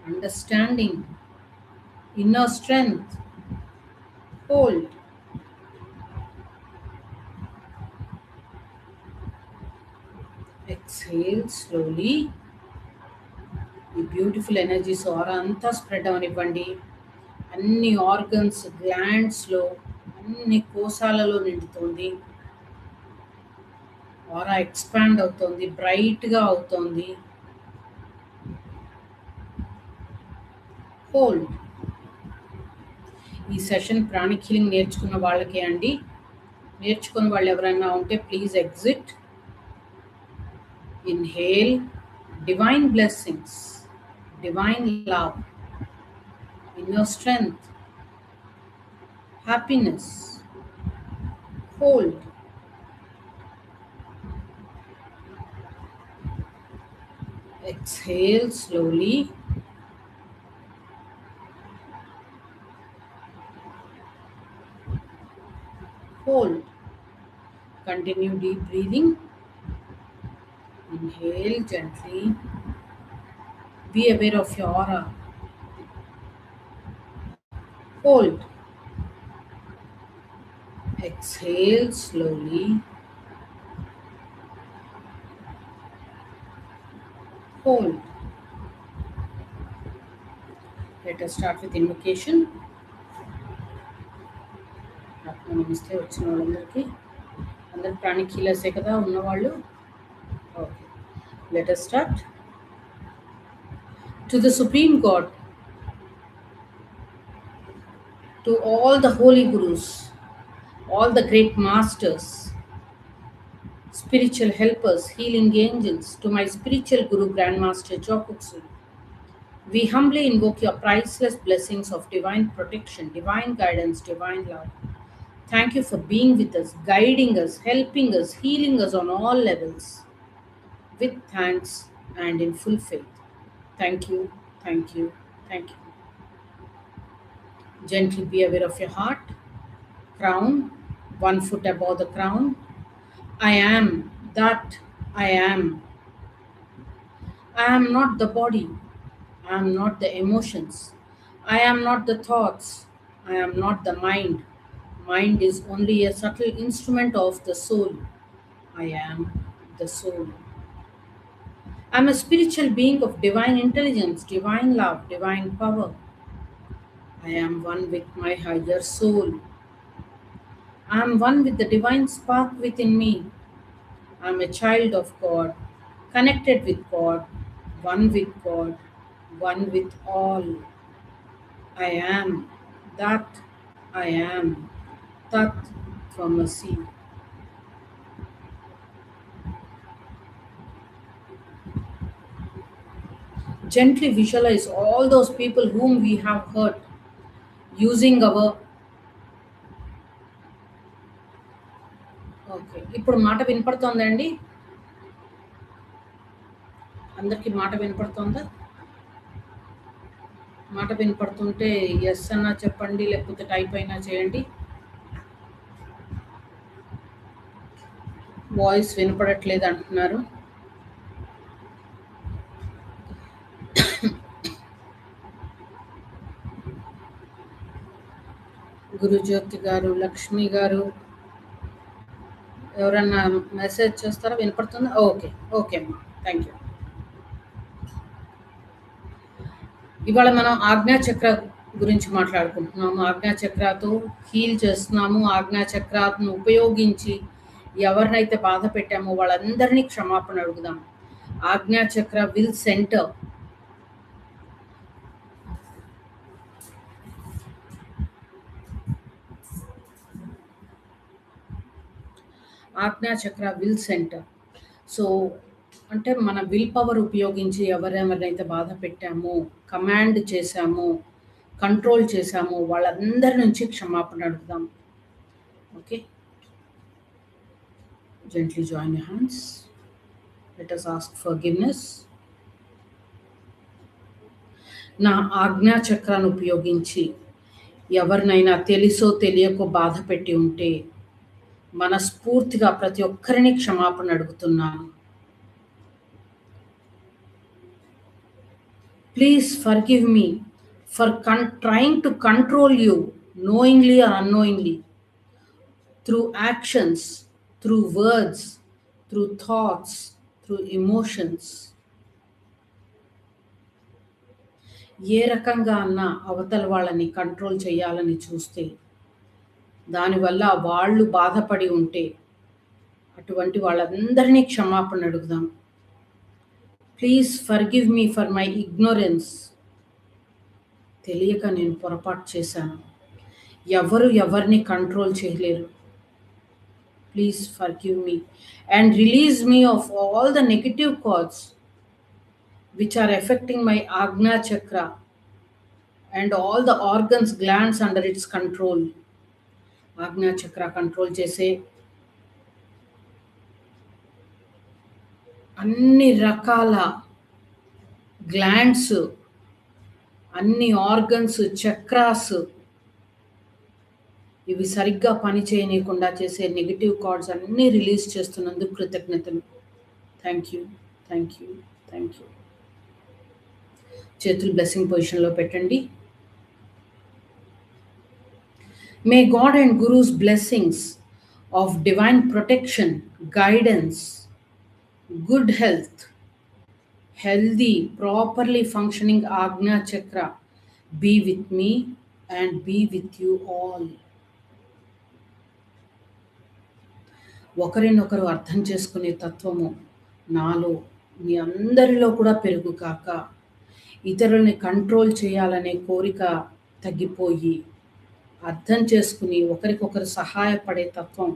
understanding, inner strength. Hold. Exhale slowly. ఈ beautiful energies ఆరా అంతా spread అవనివ్వండి. అన్ని ఆర్గన్స్, గ్లాండ్స్లో, అన్ని కోశాలలో నిండుతోంది. ఆరా ఎక్స్పాండ్ అవుతోంది, బ్రైట్గా అవుతోంది. హోల్డ్. ఈ సెషన్ ప్రాణిక్ హీలింగ్ నేర్చుకున్న వాళ్ళకే అండి. నేర్చుకున్న వాళ్ళు ఎవరైనా ఉంటే please exit. Inhale. Divine blessings, divine love, inner strength, happiness. Hold. Exhale slowly. Hold. Continue deep breathing. Inhale gently. Be aware of your aura. Hold. Exhale slowly. Hold. Let us start with invocation. నమస్తే వచ్చిన వాళ్ళందరికీ. అందరు pranic హీలర్సే కదా ఉన్నవాళ్ళు. Okay, let us start. To the Supreme God, to all the holy gurus, all the great masters, spiritual helpers, healing angels, to my spiritual guru Grandmaster Jokutsu, we humbly invoke your priceless blessings of divine protection, divine guidance, divine love. Thank you for being with us, guiding us, helping us, healing us on all levels. With thanks and in full faith. Thank you, thank you, thank you. Gently be aware of your heart, crown, 1 foot above the crown. I am that I am. I am not the body. I am not the emotions. I am not the thoughts. I am not the mind. Mind is only a subtle instrument of the soul. I am the soul. I am a spiritual being of divine intelligence, divine love, divine power. I am one with my higher soul. I am one with the divine spark within me. I am a child of God, connected with God, one with God, one with all. I am that I am, Tat from a sea. Gently visualize all those people whom we have hurt using our. Okay, ఇప్పుడు మాట వినపడుతోందండి? అందరికీ మాట వినపడుతోందా? మాట వినపడుతుంటే yes అన్నా చెప్పండి, లేకపోతే type అయినా చేయండి. వాయిస్ వినపడట్లేదు అంటున్నారు. గురుజ్యోతి గారు, లక్ష్మి గారు ఎవరన్నా మెసేజ్ చేస్తారా? వినపడుతుందా? ఓకే, ఓకే అమ్మా, థ్యాంక్ యూ. ఇవాళ మనం ఆజ్ఞాచక్ర గురించి మాట్లాడుకుంటున్నాము. ఆజ్ఞాచక్రతో హీల్ చేస్తున్నాము. ఆజ్ఞాచక్రాన్ని ఉపయోగించి ఎవరినైతే బాధ పెట్టామో వాళ్ళందరినీ క్షమాపణ అడుగుదాం. Ajna chakra will centre. Ajna chakra will centre. So అంటే మన విల్ పవర్ ఉపయోగించి ఎవరెవరినైతే బాధ పెట్టామో, కమాండ్ చేశామో, కంట్రోల్ చేశామో వాళ్ళందరి నుంచి క్షమాపణ అడుగుదాం. Okay, gently join your hands. Let us ask forgiveness. నా ఆజ్ఞాచక్రాన్ని ఉపయోగించి ఎవరినైనా తెలుసో తెలియకో బాధ పెట్టి ఉంటే మనస్ఫూర్తిగా ప్రతి ఒక్కరిని క్షమాపణ అడుగుతున్నాను. Please forgive me for trying to control you knowingly or unknowingly, through actions, through words, through thoughts, through emotions. ఏ రకంగా అన్నా అవతల వాళ్ళని కంట్రోల్ చేయాలని చూస్తే, దానివల్ల వాళ్ళు బాధపడి ఉంటే, అటువంటి వాళ్ళందరినీ క్షమాపణ అడుగుదాం. Please forgive me for my ignorance. తెలియక నేను పొరపాటు చేశాను. ఎవరు ఎవరిని కంట్రోల్ చేయలేరు. Please forgive me and release me of all the negative thoughts which are affecting my Agna chakra and all the organs, glands under its control. Agna chakra control చేసే అన్ని రకాల గ్లాండ్స్, అన్ని ఆర్గన్స్, చక్రాస్ ఇవి సరిగ్గా పని చేయనీయకుండా చేసే negative thoughts అన్నీ release చేస్తున్నందుకు కృతజ్ఞతలు. Thank you, thank you, thank you. చేతులు బ్లెస్సింగ్ పొజిషన్లో పెట్టండి. May God and gurus blessings of divine protection, guidance, good health, healthy, properly functioning Agnya Chakra be with me and be with you all. ఒకరినొకరు అర్థం చేసుకునే తత్వము నాలో మీ అందరిలో కూడా పెరుగుగాక. ఇతరుల్ని కంట్రోల్ చేయాలనే కోరిక తగ్గిపోయి అర్థం చేసుకుని ఒకరికొకరు సహాయపడే తత్వం,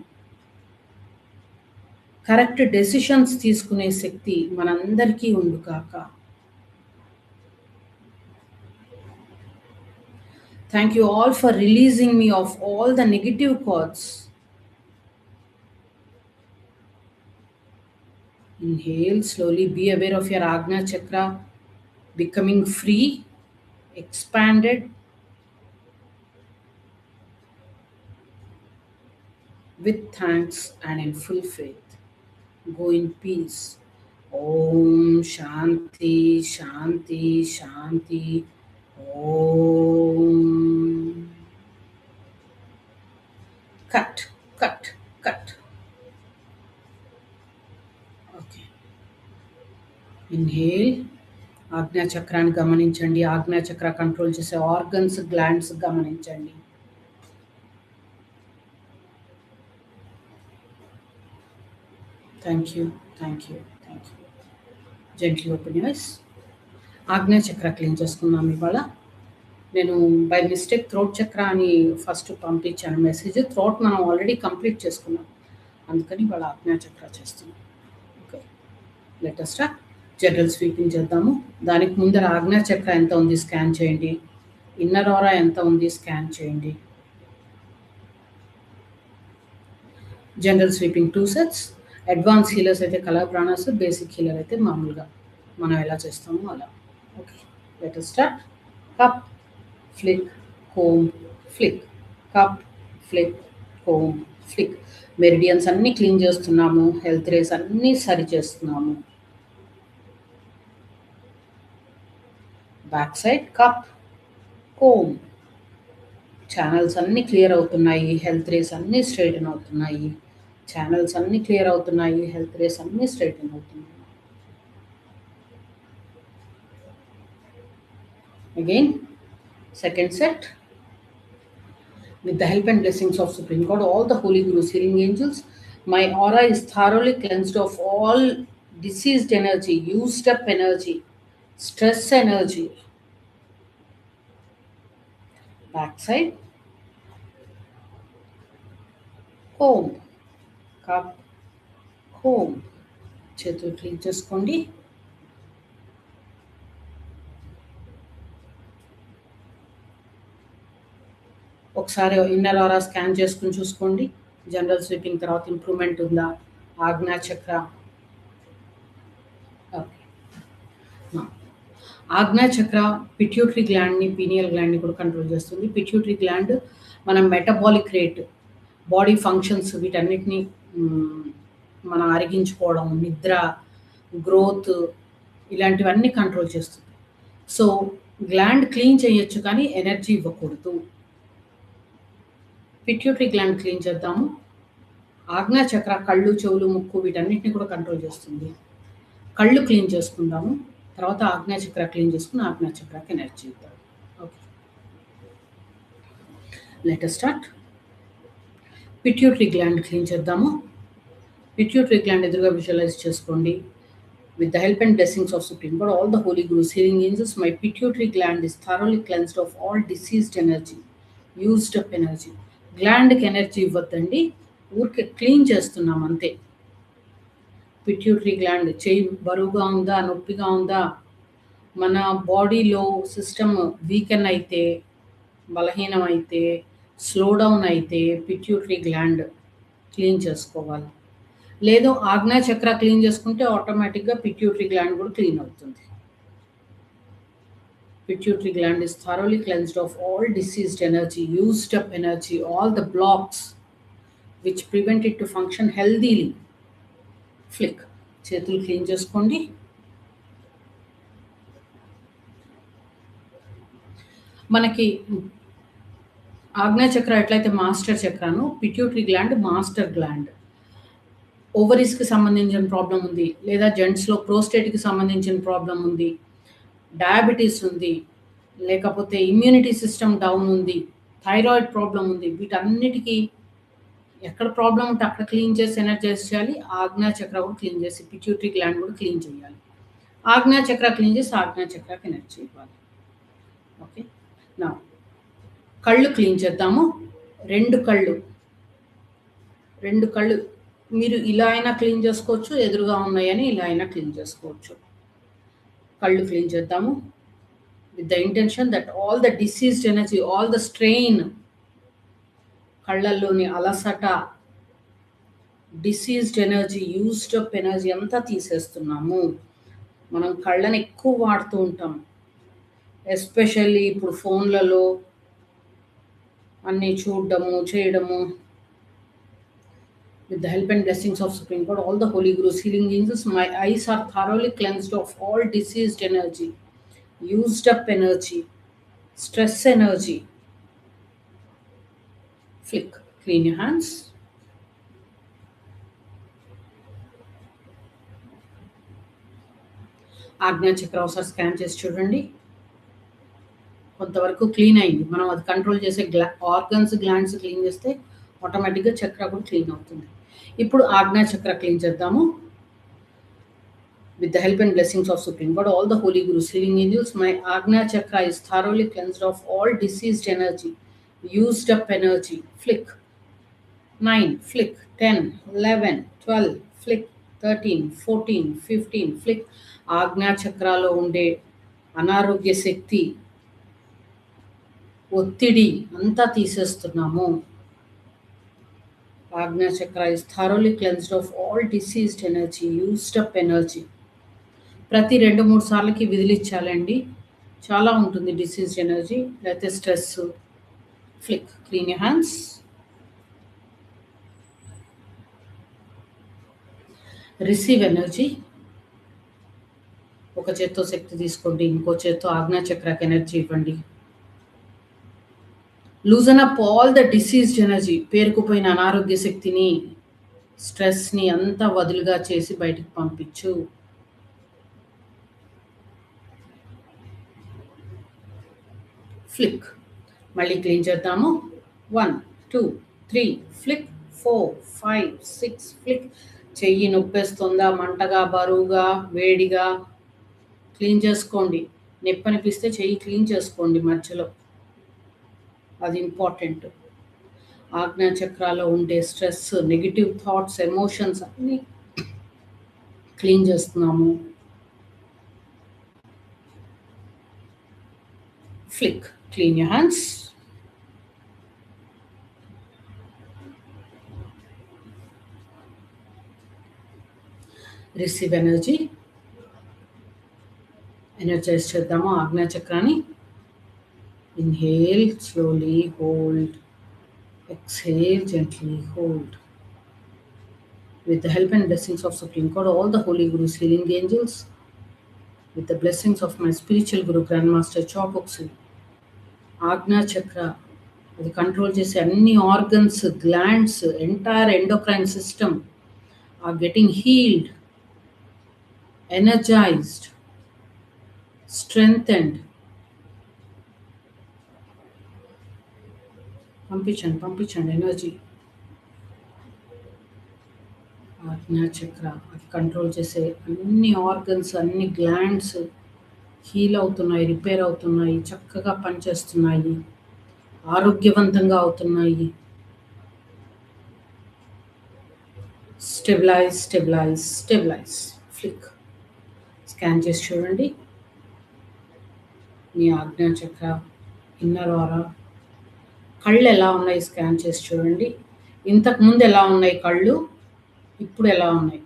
కరెక్ట్ డెసిషన్స్ తీసుకునే శక్తి మనందరికీ ఉండుగాక. Thank you all for releasing me of all the negative thoughts. Inhale slowly, be aware of your Agnya chakra becoming free, expanded. With thanks and in full faith. Go in peace. Om Shanti, Shanti, Shanti. Om. Cut, cut, cut. Okay. Inhale. ఆజ్ఞా చక్రాన్ని గమనించండి. ఆజ్ఞా chakra control చేసే organs, glands గమనించండి. Thank you, thank you, thank you. Gently open your eyes. Ajna chakra clean చేసుకున్నాం ఇవాళ. నేను by mistake throat చక్ర అని ఫస్ట్ పంపించాను మెసేజ్. థ్రోట్ మనం ఆల్రెడీ కంప్లీట్ చేసుకున్నాం, అందుకని ఇవాళ ఆజ్ఞా చక్ర చేస్తున్నాం. Okay, let us start. General sweeping చేద్దాము. దానికి ముందర ఆజ్ఞా చక్ర ఎంత ఉంది స్కాన్ చేయండి. ఇన్నర్ ఆరా ఎంత ఉంది స్కాన్ చేయండి. General sweeping 2 sets. Advance healers అయితే కలర్ ప్రాణాస్, బేసిక్ హీలర్ అయితే మామూలుగా మనం ఎలా చేస్తామో అలా. Okay, let us start. Cup, flick, comb, flick, cup, flick, comb, flick. Meridians అన్నీ క్లీన్ చేస్తున్నాము. హెల్త్ రేస్ అన్నీ సరి చేస్తున్నాము. Back side cup, comb, channels అన్నీ క్లియర్ అవుతున్నాయి. హెల్త్ రేస్ అన్నీ స్ట్రైటన్ అవుతున్నాయి. ఛానల్స్ అన్నీ క్లియర్ అవుతున్నాయి. హెల్త్ రేస్ అన్నీ స్ట్రైటన్ అవుతున్నాయి. Again second set. With the help and blessings of Supreme God, all the Holy Gurus, healing angels, my aura is thoroughly cleansed of all diseased energy, used up energy, stress energy. Back side. Comb, cup, comb. చేతులు clean చేసుకోండి. ఒకసారి inner ఆరా scan చేసుకుని చూసుకోండి. General sweeping తర్వాత improvement ఉందా? ఆజ్ఞా చక్ర. Okay, ఆజ్ఞా చక్ర పిట్యూటరీ గ్లాండ్ని, పీనియల్ గ్లాండ్ని కూడా కంట్రోల్ చేస్తుంది. పిట్యూటరీ గ్లాండ్ మనం మెటబాలిక్ రేట్, బాడీ ఫంక్షన్స్ వీటన్నిటిని మనం అరిగించుకోవడం, నిద్ర, గ్రోత్ ఇలాంటివన్నీ కంట్రోల్ చేస్తుంది. సో గ్లాండ్ క్లీన్ చేయొచ్చు కానీ ఎనర్జీ ఇవ్వకూడదు. పిట్యూటరీ గ్లాండ్ క్లీన్ చేద్దాము. ఆజ్ఞా చక్ర కళ్ళు, చెవులు, ముక్కు వీటన్నిటిని కూడా కంట్రోల్ చేస్తుంది. కళ్ళు క్లీన్ చేసుకుందాము. తర్వాత ఆజ్ఞా చక్ర క్లీన్ చేసుకుని ఆజ్ఞా చక్రకి ఎనర్జీ ఇద్దాం. Okay, let us start. Pituitary gland clean చేద్దాము. పిట్యూటరీ గ్లాండ్ ఎదురుగా విజువలైజ్ చేసుకోండి. With the help and blessings of Supreme God, all the holy gurus, healing angels, my pituitary gland is thoroughly cleansed of all diseased energy, used up energy. గ్లాండ్కి energy ఇవ్వద్దండి, ఊరికే clean చేస్తున్నాం అంతే. Pituitary gland చేయి బరువుగా ఉందా, నొప్పిగా ఉందా, మన బాడీలో సిస్టమ్ వీకెన్ అయితే, బలహీనం అయితే, స్లో డౌన్ అయితే పిట్యూటరీ గ్లాండ్ క్లీన్ చేసుకోవాలి. లేదు ఆజ్ఞా చక్ర క్లీన్ చేసుకుంటే ఆటోమేటిక్గా పిట్యూటరీ గ్లాండ్ కూడా క్లీన్ అవుతుంది. Pituitary gland is thoroughly cleansed of all diseased energy, used up energy, all the blocks which prevent it to function healthily. Flick. చేతులు clean చేసుకోండి. మనకి ఆజ్ఞా చక్ర ఎట్లయితే మాస్టర్ చక్రాను, పిట్యూటరీ గ్లాండ్ మాస్టర్ గ్లాండ్. ఓవరీస్కి సంబంధించిన problem ఉంది, లేదా జెంట్స్లో ప్రోస్టేట్కి సంబంధించిన ప్రాబ్లం ఉంది, డయాబెటీస్ ఉంది, లేకపోతే ఇమ్యూనిటీ సిస్టమ్ డౌన్ ఉంది, థైరాయిడ్ ప్రాబ్లం ఉంది, వీటన్నిటికీ ఎక్కడ ప్రాబ్లం ఉంటే అక్కడ క్లీన్ చేసి ఎనర్జైజ్ చేయాలి. ఆజ్ఞా చక్ర కూడా క్లీన్ చేసి పిట్యూటరీ గ్లాండ్ కూడా క్లీన్ చేయాలి. ఆజ్ఞా చక్ర క్లీన్ చేసి ఆజ్ఞా చక్రకి ఎనర్జీ ఇవ్వాలి. ఓకే, నా కళ్ళు క్లీన్ చేద్దాము. రెండు కళ్ళు మీరు ఇలా అయినా క్లీన్ చేసుకోవచ్చు, ఎదురుగా ఉన్నాయని ఇలా అయినా క్లీన్ చేసుకోవచ్చు. కళ్ళు క్లీన్ చేద్దాము with the intention that all the diseased energy, all the strain, కళ్ళల్లోని అలసట, diseased energy, used up energy అంతా తీసేస్తున్నాము. మనం కళ్ళని ఎక్కువ వాడుతూ ఉంటాం, ఎస్పెషల్లీ ఇప్పుడు ఫోన్లలో అన్నీ చూడడము చేయడము. With the help and blessings of Supreme God, all the holy gurus, healing angels, my eyes are thoroughly cleansed of all diseased energy, used up energy, stress energy. Flick. Clean your hands. ఆజ్ఞా చక్ర ఒకసారి scan చేసి చూడండి. కొంతవరకు clean అయింది. మనం అది control చేసే ఆర్గన్స్, గ్లాండ్స్ క్లీన్ చేస్తే ఆటోమేటిక్గా చక్ర కూడా క్లీన్ అవుతుంది. ఇప్పుడు ఆజ్ఞా చక్ర క్లీన్ చేద్దాము. With the help and blessings of Supreme God, all the holy gurus, healing angels, my Agnya chakra is thoroughly cleansed of all diseased energy, used up energy. Flick. 9, flick. 10, 11, 12, flick. 13, 14, 15, flick. ఆజ్ఞా చక్రాలో ఉండే అనారోగ్య శక్తి, ఒత్తిడి అంతా తీసేస్తున్నాము. ఆజ్ఞా చక్ర is thoroughly cleansed of all diseased energy, used up energy. ప్రతి 2-3 సార్లకి విదిలిచ్చాలండి. చాలా ఉంటుంది డిసీజ్ ఎనర్జీ, లేకపోతే stress. Flick. Clean your hands. Receive energy. ఒక చేత్తో శక్తి తీసుకోండి, ఇంకో చేత్తో ఆజ్ఞా చక్రకి ఎనర్జీ ఇవ్వండి. Loosen up all the diseased energy, పేరుకుపోయిన అనారోగ్య శక్తిని, స్ట్రెస్ని అంతా వదులుగా చేసి బయటకు పంపించు. ఫ్లిక్. మళ్ళీ క్లీన్ చేద్దాము. 1, 2, 3, ఫ్లిక్. 4, 5, 6, ఫ్లిక్. చెయ్యి నొప్పేస్తుందా, మంటగా, బరువుగా, వేడిగా, క్లీన్ చేసుకోండి. నొప్పి అనిపిస్తే చెయ్యి క్లీన్ చేసుకోండి మధ్యలో, అది ఇంపార్టెంట్. ఆజ్ఞా చక్రాలో ఉండే స్ట్రెస్, నెగిటివ్ థాట్స్, ఎమోషన్స్ అన్నీ క్లీన్ చేస్తున్నాము. Flick. Clean your hands. Receive energy. Energise చేద్దాము ఆజ్ఞా చక్రాన్ని. Inhale, slowly, hold. Exhale, gently hold. With the help and blessings of Supreme God, all the holy gurus, healing angels, with the blessings of my spiritual Guru Grandmaster Chobuksi. ఆజ్ఞా చక్ర అది control చేసే అన్ని organs, glands, entire endocrine system are getting healed, energised, strengthened. పంపించండి energy. Ajna chakra అది control చేసే అన్ని organs, అన్ని glands heal అవుతున్నాయి, రిపేర్ అవుతున్నాయి, చక్కగా పనిచేస్తున్నాయి, ఆరోగ్యవంతంగా అవుతున్నాయి. స్టెబిలైజ్. ఫ్లిక్. స్కాన్ చేసి చూడండి మీ ఆజ్ఞా చక్ర, ఇన్నర్ ఆరా. కళ్ళు ఎలా ఉన్నాయి స్కాన్ చేసి చూడండి. ఇంతకుముందు ఎలా ఉన్నాయి కళ్ళు, ఇప్పుడు ఎలా ఉన్నాయి,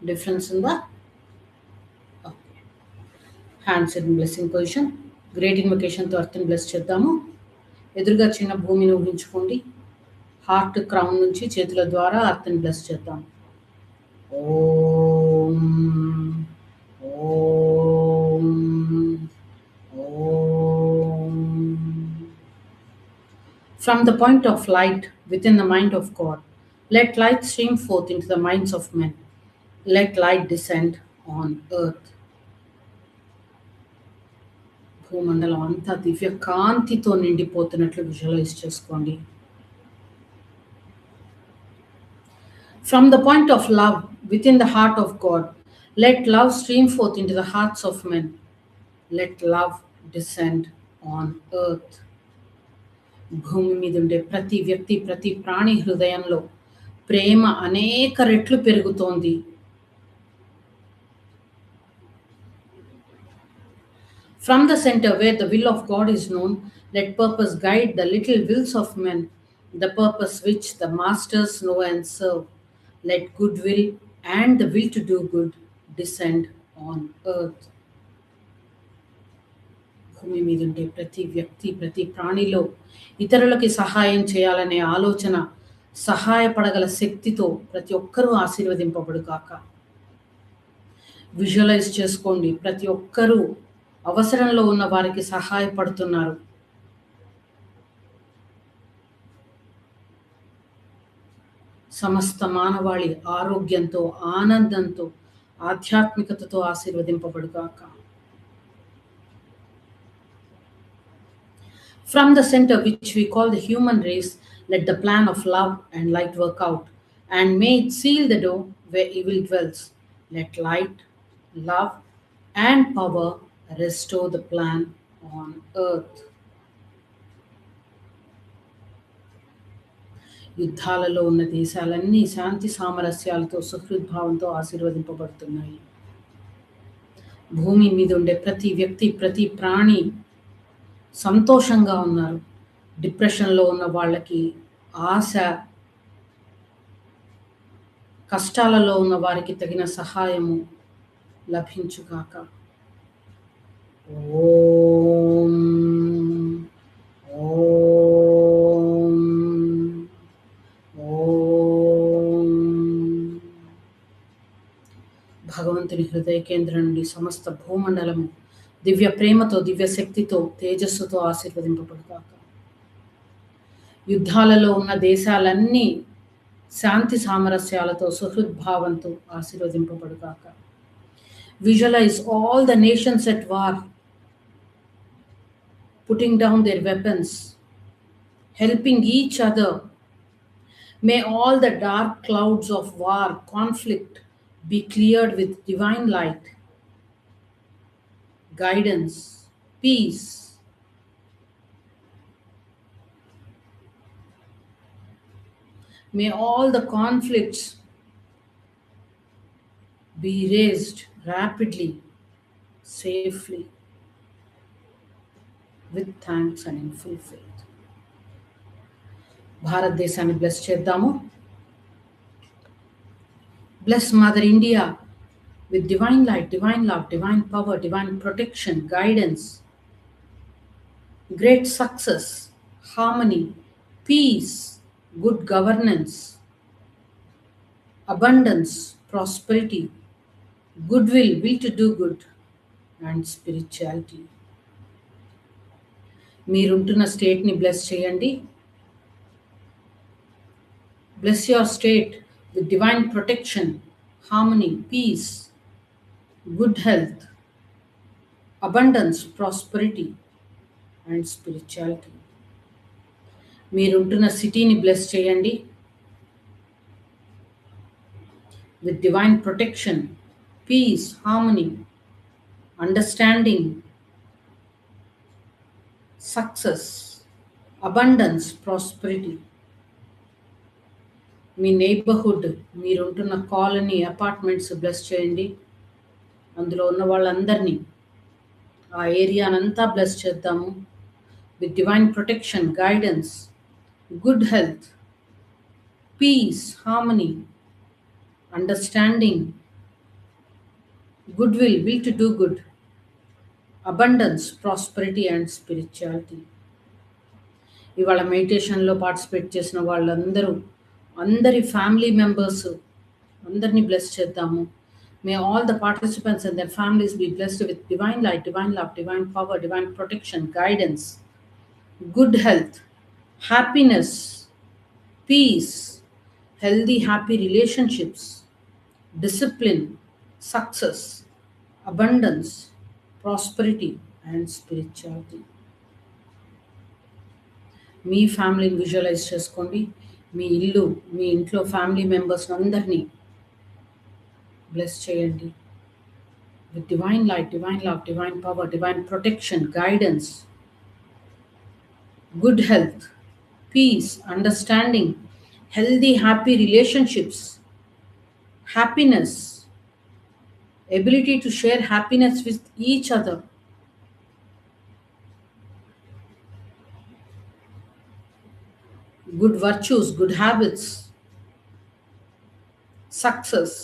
డిఫరెన్స్ ఉందా? Okay. Hands in blessing position. Great ఇన్వొకేషన్తో అర్థం బ్లెస్ చేద్దాము. ఎదురుగా చిన్న భూమిని ఊహించుకోండి. హార్ట్ క్రౌన్ నుంచి చేతుల ద్వారా అర్థం బ్లెస్ చేద్దాం. ఓం ఓం ఓం. From the point of light within the mind of God, let light stream forth into the minds of men. Let light descend on earth. భూమండలం అంతా దివ్య కాంతితో నిండిపోతున్నట్లు విజువలైజ్ చేసుకోండి. From the point of love within the heart of God, let love stream forth into the hearts of men. Let love descend on earth. భూమి మీద ఉండే ప్రతి వ్యక్తి, ప్రతి ప్రాణి హృదయంలో ప్రేమ అనేక రెట్లు పెరుగుతోంది. From the center where the will of God is known, let purpose guide the little wills of men, the purpose which the masters know and serve. Let goodwill and the will to do good descend on earth. భూమి మీద ఉండే ప్రతి వ్యక్తి, ప్రతి ప్రాణిలో ఇతరులకి సహాయం చేయాలనే ఆలోచన, సహాయపడగల శక్తితో ప్రతి ఒక్కరూ ఆశీర్వదింపబడుగాక. విజువలైజ్ చేసుకోండి, ప్రతి ఒక్కరూ అవసరంలో ఉన్న వారికి సహాయపడుతున్నారు. సమస్త మానవాళి ఆరోగ్యంతో, ఆనందంతో, ఆధ్యాత్మికతతో ఆశీర్వదింపబడుగాక. From the center which we call the human race, let the plan of love and light work out, and may it seal the door where evil dwells. Let light, love, and power restore the plan on earth. యుద్ధాలలో ఉన్న దేశాలన్నీ శాంతి సామరస్యాలతో, సుహృద్భావంతో ఆశీర్వదింపబడుతున్నాయి. భూమి మీద ఉండే ప్రతి వ్యక్తి, ప్రతి ప్రాణి సంతోషంగా ఉన్నారు. డిప్రెషన్లో ఉన్న వాళ్ళకి ఆశ, కష్టాలలో ఉన్న వారికి తగిన సహాయము లభించుగాక. ఓం ఓం ఓం. భగవంతుని హృదయ కేంద్రం నుండి సమస్త భూమండలము దివ్య ప్రేమతో, దివ్య శక్తితో, తేజస్సుతో ఆశీర్వదింపబడుగాక. యుద్ధాలలో ఉన్న దేశాలన్నీ శాంతి సామరస్యాలతో, సుహృద్భావంతో ఆశీర్వదింపబడుగాక. Visualize all the nations at war, putting down their weapons, helping each other. May all the dark clouds of war, conflict be cleared with divine light, guidance, peace. May all the conflicts be erased rapidly, safely, with thanks and in full faith. భారతదేశాన్ని bless చేద్దాము. Bless Mother India with divine light, divine love, divine power, divine protection, guidance, great success, harmony, peace, good governance, abundance, prosperity, goodwill, will to do good, and spirituality. మీరుంటున్న స్టేట్ని bless చేయండి. Bless your state with divine protection, harmony, peace, good health, abundance, prosperity, and spirituality. మీరుంటున్న సిటీని bless చేయండి with divine protection, peace, harmony, understanding, success, abundance, prosperity. Me neighbourhood, మీరుంటున్న colony, apartments bless చేయండి. అందులో ఉన్న వాళ్ళందరినీ, ఆ ఏరియానంతా బ్లెస్ చేద్దాము with divine protection, guidance, good health, peace, harmony, understanding, goodwill, will to do good, abundance, prosperity, and spirituality. ఇవాళ మెడిటేషన్లో participate చేసిన వాళ్ళందరూ, అందరి ఫ్యామిలీ మెంబర్స్ అందరినీ బ్లెస్ చేద్దాము. May all the participants and their families be blessed with divine light, divine love, divine power, divine protection, guidance, good health, happiness, peace, healthy, happy relationships, discipline, success, abundance, prosperity, and spirituality. మీ ఫ్యామిలీని visualise చేసుకోండి. మీ ఇల్లు, మీ ఇంట్లో family members అందరినీ bless చేయండి with divine light, divine love, divine power, divine protection, guidance, good health, peace, understanding, healthy, happy relationships, happiness, ability to share happiness with each other, good virtues, good habits, success,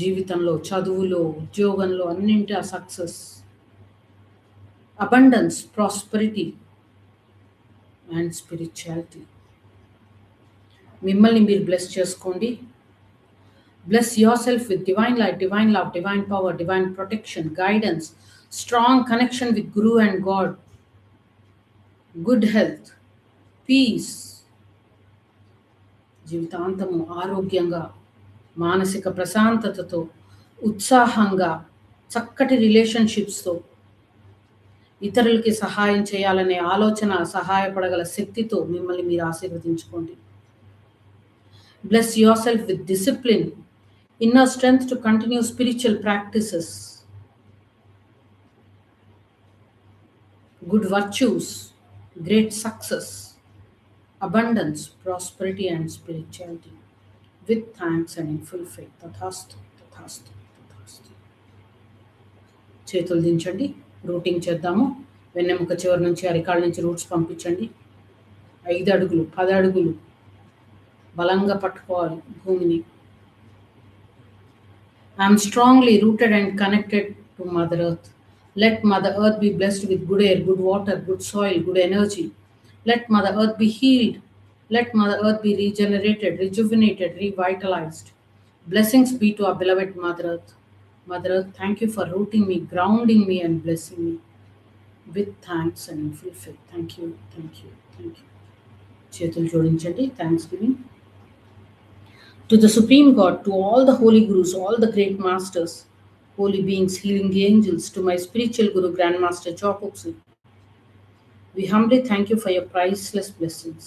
జీవితంలో, చదువులో, ఉద్యోగంలో అన్నింటి success, abundance, prosperity, and spirituality. మిమ్మల్ని మీరు bless చేసుకోండి. Bless yourself with divine light, divine love, divine power, divine protection, guidance, strong connection with Guru and God, good health, peace, జీవితాంతము ఆరోగ్యంగా, మానసిక ప్రశాంతతతో, ఉత్సాహంగా, చక్కటి రిలేషన్షిప్స్తో, ఇతరులకి సహాయం చేయాలనే ఆలోచన, సహాయపడగల శక్తితో మిమ్మల్ని మీరు ఆశీర్వదించుకోండి. Bless yourself with discipline, inner strength to continue spiritual practices, good virtues, great success, abundance, prosperity, and spirituality. With thanks and in full faith. Tathastu, tathastu, tathastu. చేతులు దించండి. రూటింగ్ చేద్దాము. వెన్నెముక చివరి నుంచి అరికాళ్ళ నుంచి రూట్స్ పంపించండి. 5 అడుగులు, 10 అడుగులు బలంగా పట్టుకోవాలి భూమిని. I'm strongly rooted and connected to mother earth. Let mother earth be blessed with good air, good water, good soil, good energy. Let mother earth be healed. Let Mother Earth be regenerated, rejuvenated, revitalized. Blessings be to our beloved Mother Earth. Mother Earth, thank you for rooting me, grounding me, and blessing me. With thanks and in full faith. Thank you, thank you, thank you. చేతులు జోడించండి. Thanksgiving. To the Supreme God, to all the holy Gurus, all the great masters, holy beings, healing angels, to my spiritual Guru, Grandmaster Chokupsi, we humbly thank you for your priceless blessings.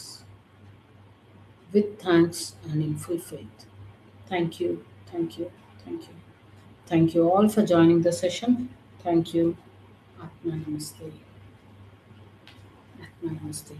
With thanks and in full faith. Thank you, thank you, thank you. Thank you all for joining the session. Thank you. Atma Namaste. Atma Namaste.